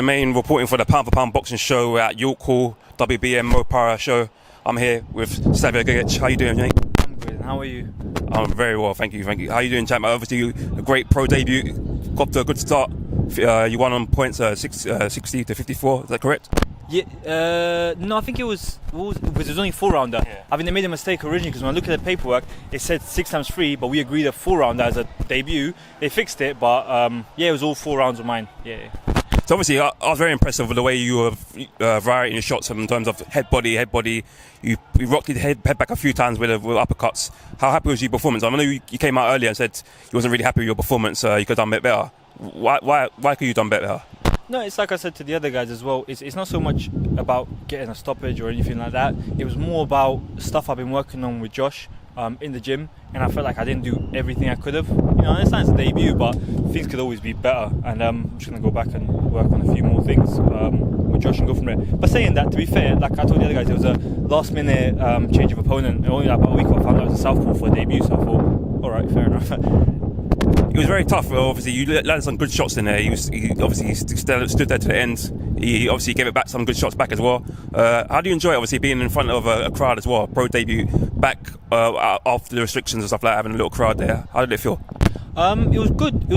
Jermaine reporting for the Pound for Pound boxing show at York Hall, WBM Matar show. I'm here with Slavisa Gegic. How you doing, Jake? I'm good. And how are you? I'm very well, thank you. How you doing, champ? Obviously, a great pro debut. Got to a good start. You won on points 60 to 54. Is that correct? Yeah. No, I think it was only 4-rounder. Yeah. I think they made a mistake originally because when I look at the paperwork, it said 6x3, but we agreed a 4-rounder as a debut. They fixed it, but it was all 4 rounds of mine. Yeah. So obviously, I was very impressed with the way you were variating your shots in terms of head body. You rocked your head back a few times with uppercuts. How happy was your performance? I know you came out earlier and said you wasn't really happy with your performance. You could have done a bit better. Why could you have done better? No, it's like I said to the other guys as well. It's not so much about getting a stoppage or anything like that. It was more about stuff I've been working on with Josh in the gym, and I felt like I didn't do everything I could have. I understand it's a debut, but things could always be better. And I'm just going to go back and work on a few more things with Josh and go from there. But saying that, to be fair, like I told the other guys, there was a last-minute change of opponent. Only like about a week I found out it was a southpaw for a debut, so I thought, all right, fair enough. It was very tough. Obviously, you landed some good shots in there. He obviously stood there to the end. He obviously gave it back some good shots back as well. How do you enjoy obviously being in front of a crowd as well? Pro debut back after the restrictions and stuff like that, having a little crowd there. How did it feel? It was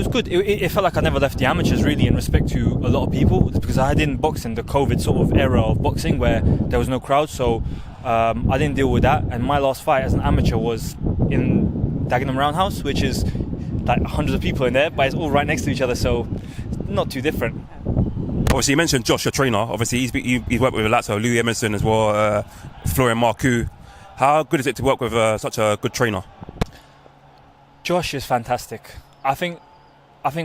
good. It felt like I never left the amateurs really in respect to a lot of people because I didn't box in the COVID sort of era of boxing where there was no crowd. So I didn't deal with that. And my last fight as an amateur was in Dagenham Roundhouse, which is like hundreds of people in there, but it's all right next to each other, so not too different. Obviously, you mentioned Josh, your trainer. Obviously, he's worked with lots of Louis Emerson as well, Florian Marcoux. How good is it to work with such a good trainer? Josh is fantastic. I think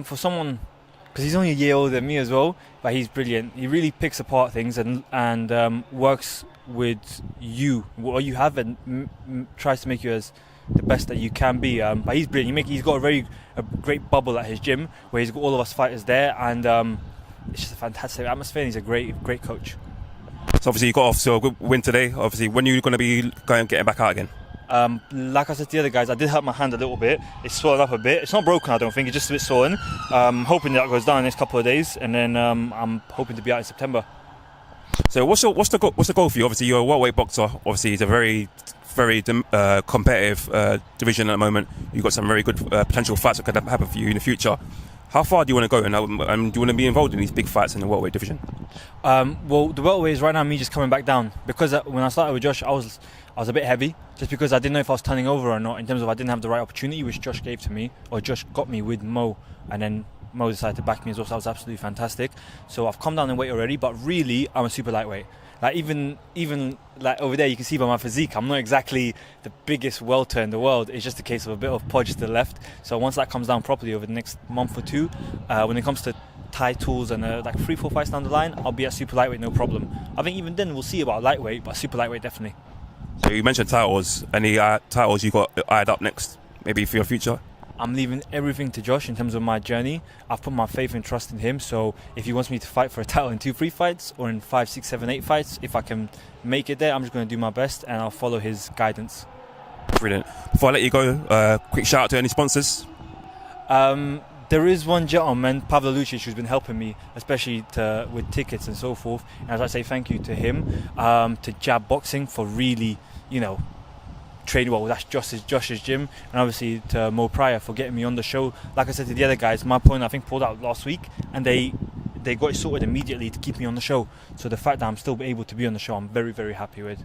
for someone, because he's only a year older than me as well, but he's brilliant. He really picks apart things and works with you, what you have, and tries to make you as the best that you can be. But he's brilliant. He's got a great bubble at his gym where he's got all of us fighters there, and it's just a fantastic atmosphere. And he's a great coach. So obviously you got off to a good win today. Obviously, when are you going to be getting back out again? Like I said to the other guys, I did hurt my hand a little bit. It's swollen up a bit. It's not broken, I don't think. It's just a bit swollen. Hoping that goes down in the next couple of days, and then I'm hoping to be out in September. So what's the goal for you? Obviously, you're a welterweight boxer. Obviously, it's a very competitive division at the moment. You've got some very good potential fights that could happen for you in the future. How far do you want to go, and do you want to be involved in these big fights in the welterweight division? Well, the welterweight is right now me just coming back down because when I started with Josh, I was a bit heavy just because I didn't know if I was turning over or not in terms of I didn't have the right opportunity which Josh gave to me, or Josh got me with Mo, and then Mo decided to back me as well. So that was absolutely fantastic. So I've come down in weight already, but really I'm a super lightweight. Like even like over there, you can see by my physique, I'm not exactly the biggest welter in the world. It's just a case of a bit of podge to the left. So once that comes down properly over the next month or two, when it comes to titles and like 3-4 fights down the line, I'll be at super lightweight, no problem. I think even then we'll see about lightweight, but super lightweight definitely. So you mentioned titles. Any titles you got eyed up next, maybe for your future? I'm leaving everything to Josh in terms of my journey. I've put my faith and trust in him. So if he wants me to fight for a title in 2-3 fights or in 5, 6, 7, 8 fights, if I can make it there, I'm just going to do my best and I'll follow his guidance. Brilliant. Before I let you go, quick shout out to any sponsors. There is one gentleman, Pavlo Lucic, who's been helping me, especially with tickets and so forth. And as I say, thank you to him, to Jab Boxing for really, trade well. That's Josh's gym, and obviously to Mo Pryor for getting me on the show. Like I said to the other guys, my opponent I think pulled out last week, and they got it sorted immediately to keep me on the show. So the fact that I'm still able to be on the show, I'm very, very happy with.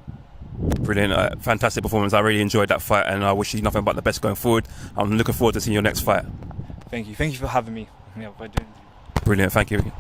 Brilliant, fantastic performance. I really enjoyed that fight, and I wish you nothing but the best going forward. I'm looking forward to seeing your next fight. Thank you for having me. Yeah, by doing. Brilliant, thank you.